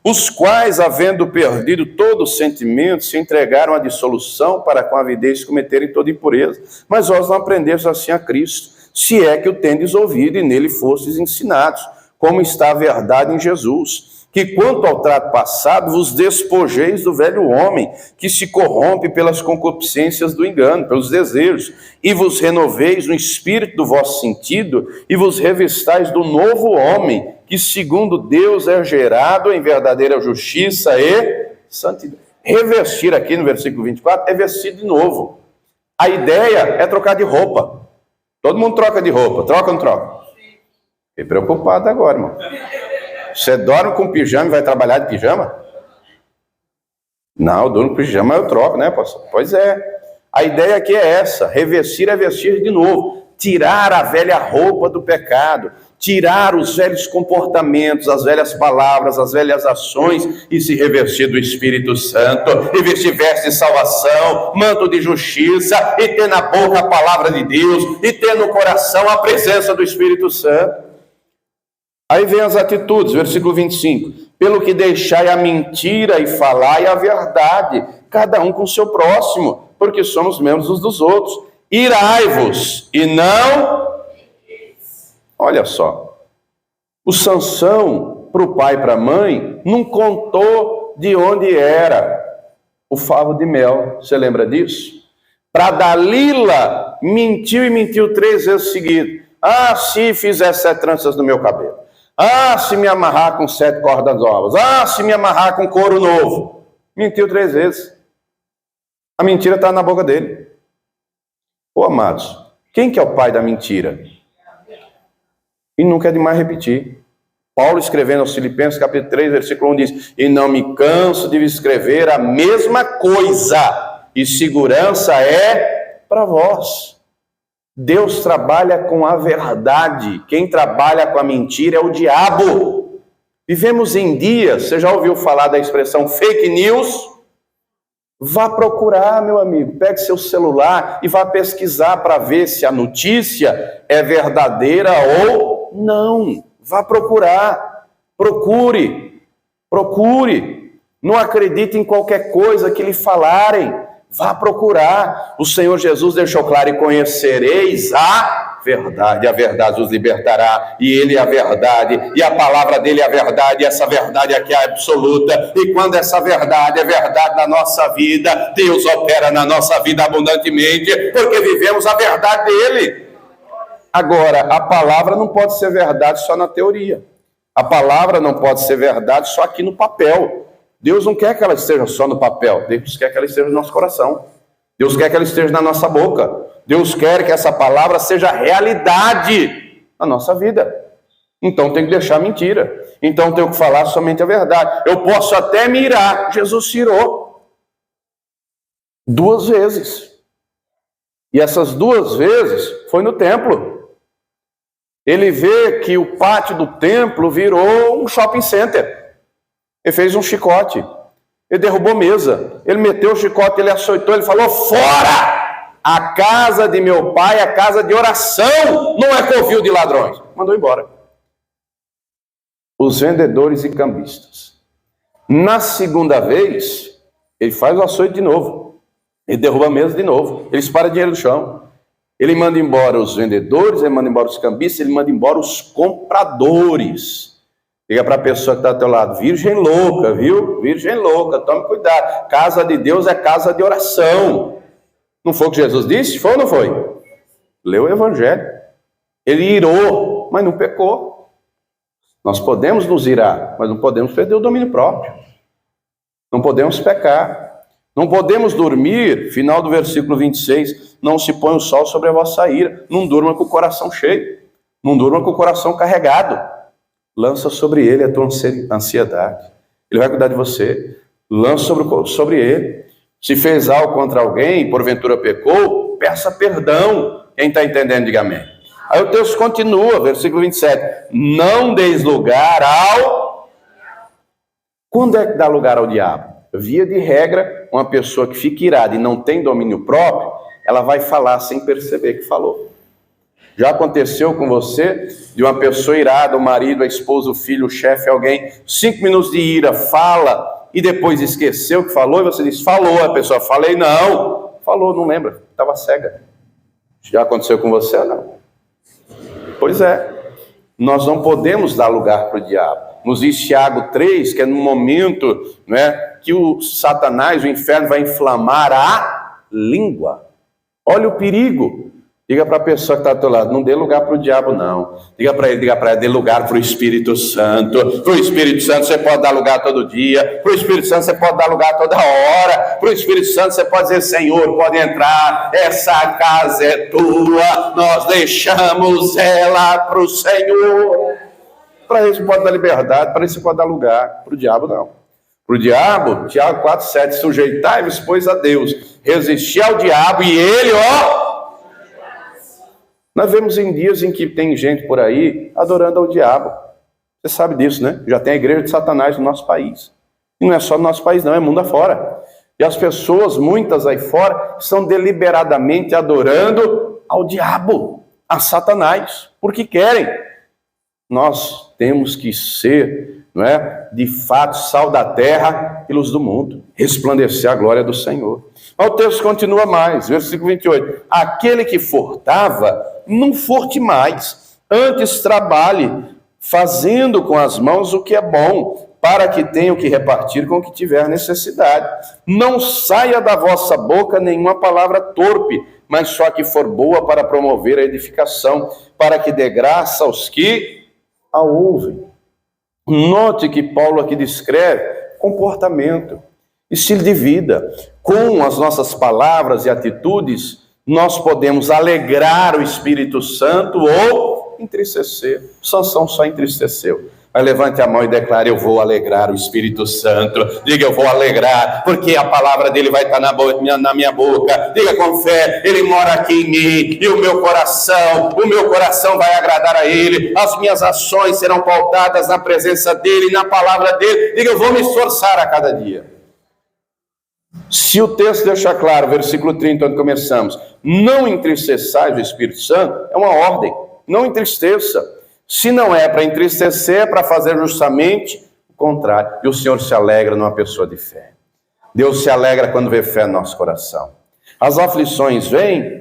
os quais, havendo perdido todo o sentimento, se entregaram à dissolução para com avidez cometerem toda impureza. Mas vós não aprendestes assim a Cristo, se é que o tendes ouvido e nele fostes ensinados, como está a verdade em Jesus. Que quanto ao trato passado, vos despojeis do velho homem, que se corrompe pelas concupiscências do engano, pelos desejos, e vos renoveis no espírito do vosso sentido, e vos revestais do novo homem, que segundo Deus é gerado em verdadeira justiça e santidade. Revestir aqui no versículo 24 é vestir de novo. A ideia é trocar de roupa. Todo mundo troca de roupa, troca ou não troca? Fiquei preocupado agora, irmão. Você dorme com pijama e vai trabalhar de pijama? Não, eu durmo com pijama, eu troco, né, pastor? Pois é. A ideia aqui é essa: revestir é vestir de novo. Tirar a velha roupa do pecado. Tirar os velhos comportamentos, as velhas palavras, as velhas ações e se revestir do Espírito Santo. E vestir veste de salvação, manto de justiça, e ter na boca a palavra de Deus, e ter no coração a presença do Espírito Santo. Aí vem as atitudes, versículo 25. Pelo que deixai a mentira e falai a verdade, cada um com o seu próximo, porque somos membros uns dos outros. Irai-vos e não... Olha só. O Sansão, para o pai e para a mãe, não contou de onde era o favo de mel. Você lembra disso? Para Dalila, mentiu e mentiu 3 vezes seguidas. Ah, se fizer 7 tranças no meu cabelo. Ah, se me amarrar com 7 cordas novas. Ah, se me amarrar com couro novo. Mentiu 3 vezes. A mentira está na boca dele. Ô, amados, quem que é o pai da mentira? E nunca é demais repetir. Paulo, escrevendo aos Filipenses, capítulo 3, versículo 1, diz: e não me canso de escrever a mesma coisa, e segurança é para vós. Deus trabalha com a verdade. Quem trabalha com a mentira é o diabo. Vivemos em dias, você já ouviu falar da expressão fake news? Vá procurar, meu amigo, pegue seu celular e vá pesquisar para ver se a notícia é verdadeira ou não. Vá procurar, procure. Não acredite em qualquer coisa que lhe falarem. Vá procurar. O Senhor Jesus deixou claro: e conhecereis a verdade os libertará, e Ele é a verdade, e a palavra dEle é a verdade, e essa verdade aqui é absoluta, e quando essa verdade é verdade na nossa vida, Deus opera na nossa vida abundantemente, porque vivemos a verdade dEle. Agora, a palavra não pode ser verdade só na teoria, a palavra não pode ser verdade só aqui no papel. Deus não quer que ela esteja só no papel, Deus quer que ela esteja no nosso coração, Deus quer que ela esteja na nossa boca, Deus quer que essa palavra seja realidade na nossa vida. Então tem que deixar a mentira, então tenho que falar somente a verdade. Eu posso até me irar, Jesus se irou 2 vezes, e essas 2 vezes foi no templo. Ele vê que o pátio do templo virou um shopping center. Ele fez um chicote, ele derrubou mesa, ele meteu o chicote, ele açoitou, ele falou: fora! A casa de meu pai é casa de oração, não é covil de ladrões. Mandou embora. Os vendedores e cambistas. Na segunda vez, ele faz o açoite de novo, ele derruba a mesa de novo, ele espalha dinheiro no chão. Ele manda embora os vendedores, ele manda embora os cambistas, ele manda embora os compradores. Liga para a pessoa que está ao teu lado: virgem louca, viu? Virgem louca, tome cuidado. Casa de Deus é casa de oração. Não foi o que Jesus disse? Foi ou não foi? Leu o Evangelho. Ele irou, mas não pecou. Nós podemos nos irar, mas não podemos perder o domínio próprio. Não podemos pecar. Não podemos dormir, final do versículo 26, não se põe o sol sobre a vossa ira. Não durma com o coração cheio. Não durma com o coração carregado. Lança sobre ele a tua ansiedade. Ele vai cuidar de você. Lança sobre ele. Se fez algo contra alguém, porventura pecou, peça perdão. Quem está entendendo, diga amém. Aí o texto continua, versículo 27. Não deis lugar ao... Quando é que dá lugar ao diabo? Via de regra, uma pessoa que fica irada e não tem domínio próprio, ela vai falar sem perceber que falou. Já aconteceu com você, de uma pessoa irada, o marido, a esposa, o filho, o chefe, alguém, 5 minutos de ira, fala, e depois esqueceu o que falou, e você diz, falou, a pessoa, falei, não, falou, não lembra, estava cega. Já aconteceu com você ou não? Pois é, nós não podemos dar lugar para o diabo. Nos diz Tiago 3, que é no momento, que o Satanás, o inferno, vai inflamar a língua. Olha o perigo. Diga para a pessoa que está ao teu lado, não dê lugar para o diabo, não. Diga para ele, dê lugar para o Espírito Santo. Para o Espírito Santo você pode dar lugar todo dia. Para o Espírito Santo você pode dar lugar toda hora. Para o Espírito Santo você pode dizer, Senhor, pode entrar. Essa casa é tua. Nós deixamos ela para o Senhor. Para isso pode dar liberdade, para isso pode dar lugar. Para o diabo, não. Para o diabo, Tiago 4,7, sujeitai-vos, pois, a Deus. Resistir ao diabo e ele, Nós vemos em dias em que tem gente por aí adorando ao diabo. Você sabe disso, né? Já tem a igreja de Satanás no nosso país. E não é só no nosso país, não, é mundo afora. E as pessoas, muitas aí fora, estão deliberadamente adorando ao diabo, a Satanás, porque querem. Nós temos que ser, de fato, sal da terra e luz do mundo, resplandecer a glória do Senhor. Mas o texto continua mais, versículo 28. Aquele que furtava, não furte mais, antes trabalhe, fazendo com as mãos o que é bom, para que tenha o que repartir com o que tiver necessidade. Não saia da vossa boca nenhuma palavra torpe, mas só que for boa para promover a edificação, para que dê graça aos que a ouvem. Note que Paulo aqui descreve comportamento, estilo de vida. Com as nossas palavras e atitudes, nós podemos alegrar o Espírito Santo ou entristecer. Sansão só entristeceu. Mas levante a mão e declare, eu vou alegrar o Espírito Santo. Diga, eu vou alegrar, porque a palavra dele vai estar na minha boca. Diga com fé, ele mora aqui em mim, e o meu coração vai agradar a ele. As minhas ações serão pautadas na presença dele, na palavra dele. Diga, eu vou me esforçar a cada dia. Se o texto deixa claro, versículo 30, onde começamos, não entristeçais o Espírito Santo, é uma ordem, não entristeça. Se não é para entristecer, é para fazer justamente o contrário. E o Senhor se alegra numa pessoa de fé. Deus se alegra quando vê fé no nosso coração. As aflições vêm,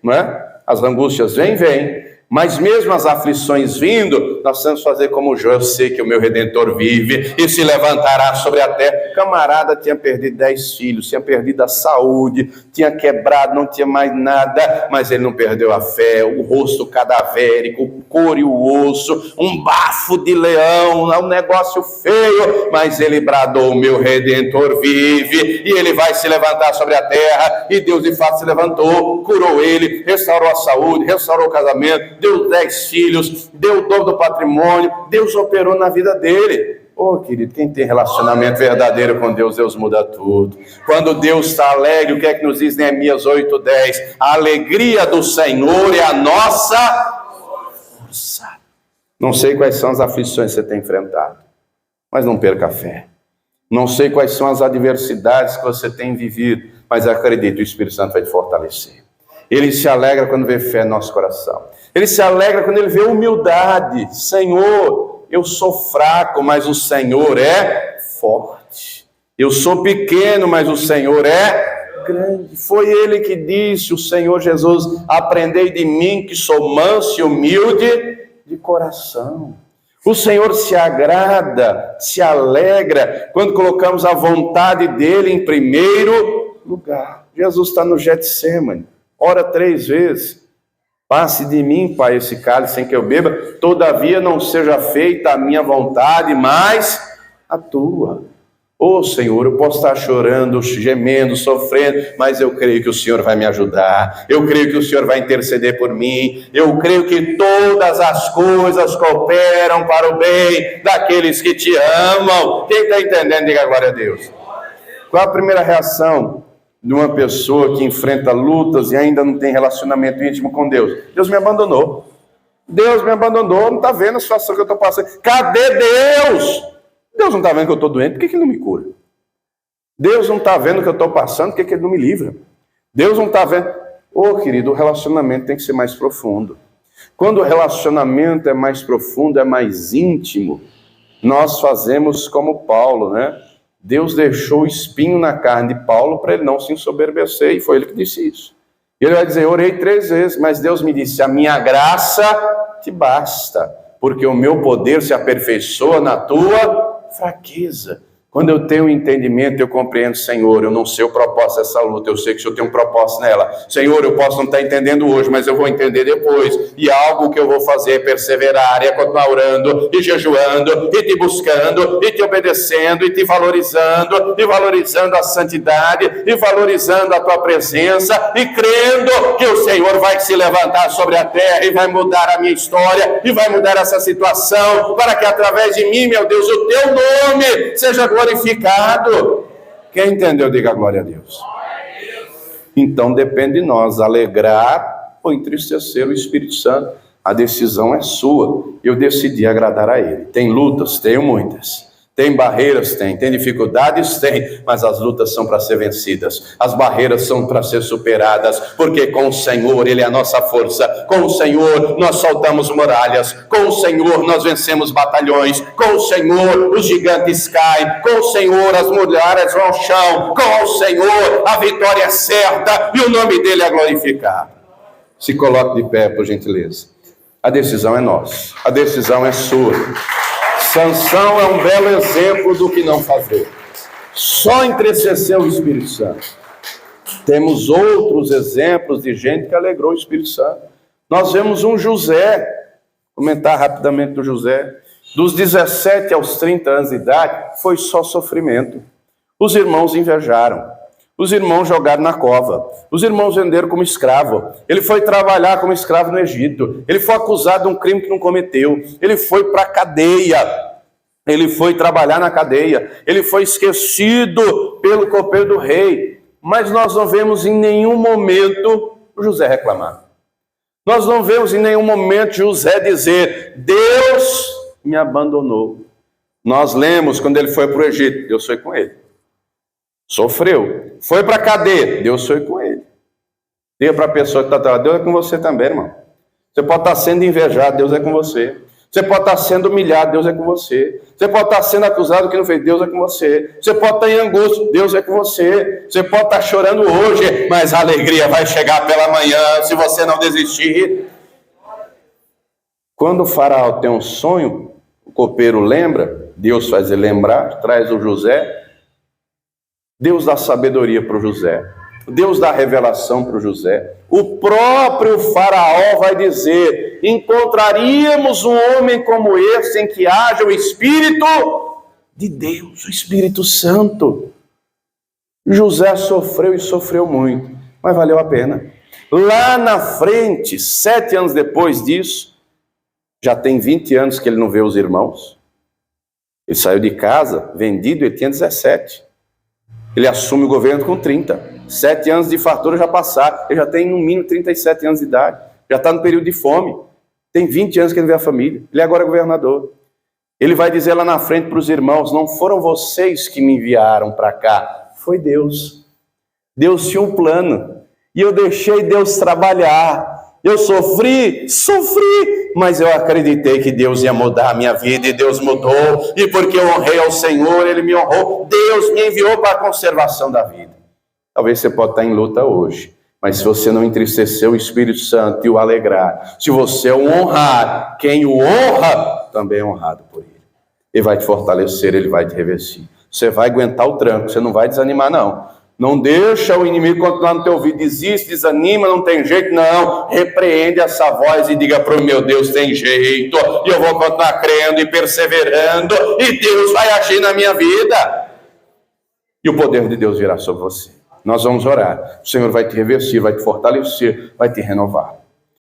não é? As angústias vêm. Mas mesmo as aflições vindo, nós temos que fazer como Jó, eu sei que o meu Redentor vive e se levantará sobre a terra. O camarada tinha perdido 10 filhos, tinha perdido a saúde, tinha quebrado, não tinha mais nada, mas ele não perdeu a fé, o rosto cadavérico, o couro e o osso, um bafo de leão, um negócio feio, mas ele bradou, o meu Redentor vive e ele vai se levantar sobre a terra. E Deus de fato se levantou, curou ele, restaurou a saúde, restaurou o casamento, deu 10 filhos, deu o dobro do patrimônio, Deus operou na vida dele. Querido, quem tem relacionamento verdadeiro com Deus, Deus muda tudo. Quando Deus está alegre, o que é que nos diz Neemias 8:10? A alegria do Senhor é a nossa força. Não sei quais são as aflições que você tem enfrentado, mas não perca a fé. Não sei quais são as adversidades que você tem vivido, mas acredite, o Espírito Santo vai te fortalecer. Ele se alegra quando vê fé no nosso coração. Ele se alegra quando ele vê humildade. Senhor, eu sou fraco, mas o Senhor é forte. Eu sou pequeno, mas o Senhor é grande. Foi ele que disse, o Senhor Jesus, aprendei de mim que sou manso e humilde de coração. O Senhor se agrada, se alegra quando colocamos a vontade dele em primeiro lugar. Jesus está no Getsêmani, ora 3 vezes. Passe de mim, Pai, esse cálice sem que eu beba, todavia não seja feita a minha vontade, mas a tua. Ô Senhor, eu posso estar chorando, gemendo, sofrendo, mas eu creio que o Senhor vai me ajudar, eu creio que o Senhor vai interceder por mim, eu creio que todas as coisas cooperam para o bem daqueles que te amam. Quem está entendendo, diga glória a Deus. Qual a primeira reação de uma pessoa que enfrenta lutas e ainda não tem relacionamento íntimo com Deus? Deus me abandonou. Deus me abandonou, não está vendo a situação que eu estou passando. Cadê Deus? Deus não está vendo que eu estou doente, por que Ele não me cura? Deus não está vendo o que eu estou passando, por que Ele não me livra? Deus não está vendo... Querido, o relacionamento tem que ser mais profundo. Quando o relacionamento é mais profundo, é mais íntimo, nós fazemos como Paulo, né? Deus deixou o espinho na carne de Paulo para ele não se ensoberbecer, e foi ele que disse isso. Ele vai dizer, orei 3 vezes, mas Deus me disse, a minha graça te basta, porque o meu poder se aperfeiçoa na tua fraqueza. Quando eu tenho entendimento, eu compreendo, Senhor, eu não sei o propósito dessa luta, eu sei que o Senhor tem um propósito nela. Senhor, eu posso não estar entendendo hoje, mas eu vou entender depois. E algo que eu vou fazer é perseverar, é continuar orando, e jejuando, e te buscando, e te obedecendo, e te valorizando, e valorizando a santidade, e valorizando a tua presença, e crendo que o Senhor vai se levantar sobre a terra, e vai mudar a minha história, e vai mudar essa situação, para que através de mim, meu Deus, o teu nome seja glorificado. Quem entendeu, diga glória a Deus. Então depende de nós alegrar ou entristecer o Espírito Santo. A decisão é sua. Eu decidi agradar a Ele. Tem lutas? Tenho muitas. Tem barreiras? Tem dificuldades? Tem, mas as lutas são para ser vencidas, as barreiras são para ser superadas, porque com o Senhor Ele é a nossa força, com o Senhor nós saltamos muralhas, com o Senhor nós vencemos batalhões, com o Senhor os gigantes caem, com o Senhor as muralhas vão ao chão, com o Senhor a vitória é certa e o nome dEle é glorificado. Se coloque de pé, por gentileza. A decisão é nossa, a decisão é sua. Sansão é um belo exemplo do que não fazer. Só entristeceu o Espírito Santo. Temos outros exemplos de gente que alegrou o Espírito Santo. Nós vemos um José, comentar rapidamente do José, dos 17 aos 30 anos de idade, foi só sofrimento. Os irmãos invejaram. Os irmãos jogaram na cova. Os irmãos venderam como escravo. Ele foi trabalhar como escravo no Egito. Ele foi acusado de um crime que não cometeu. Ele foi para a cadeia. Ele foi trabalhar na cadeia. Ele foi esquecido pelo copeiro do rei. Mas nós não vemos em nenhum momento o José reclamar. Nós não vemos em nenhum momento José dizer, Deus me abandonou. Nós lemos quando ele foi para o Egito, Deus foi com ele. Sofreu, foi para a cadeia, Deus foi com ele. Diga para a pessoa que está trabalhando, Deus é com você também, irmão. Você pode estar sendo invejado, Deus é com você. Você pode estar sendo humilhado, Deus é com você. Você pode estar sendo acusado do que não fez, Deus é com você. Você pode estar em angústia, Deus é com você. Você pode estar chorando hoje, mas a alegria vai chegar pela manhã, se você não desistir. Quando o faraó tem um sonho, o copeiro lembra, Deus faz ele lembrar, traz o José. Deus dá sabedoria para o José. Deus dá revelação para o José. O próprio faraó vai dizer, encontraríamos um homem como esse em que haja o Espírito de Deus, o Espírito Santo. José sofreu e sofreu muito, mas valeu a pena. Lá na frente, 7 anos depois disso, já tem 20 anos que ele não vê os irmãos. Ele saiu de casa, vendido, ele tinha 17. Ele assume o governo com 30. 7 anos de fartura já passaram. Ele já tem no mínimo 37 anos de idade. Já está no período de fome. Tem 20 anos que ele não vê a família. Ele agora é governador. Ele vai dizer lá na frente para os irmãos, não foram vocês que me enviaram para cá. Foi Deus. Deus tinha um plano. E eu deixei Deus trabalhar. Eu sofri, mas eu acreditei que Deus ia mudar a minha vida, e Deus mudou, e porque eu honrei ao Senhor, Ele me honrou, Deus me enviou para a conservação da vida. Talvez você possa estar em luta hoje, mas se você não entristecer o Espírito Santo e o alegrar, se você o honrar, quem o honra, também é honrado por Ele. Ele vai te fortalecer, Ele vai te revestir. Você vai aguentar o tranco, você não vai desanimar não. Não deixa o inimigo continuar no teu ouvido, desiste, desanima, não tem jeito, não. Repreende essa voz e diga para o meu Deus, tem jeito, e eu vou continuar crendo e perseverando, e Deus vai agir na minha vida. E o poder de Deus virá sobre você. Nós vamos orar. O Senhor vai te revestir, vai te fortalecer, vai te renovar.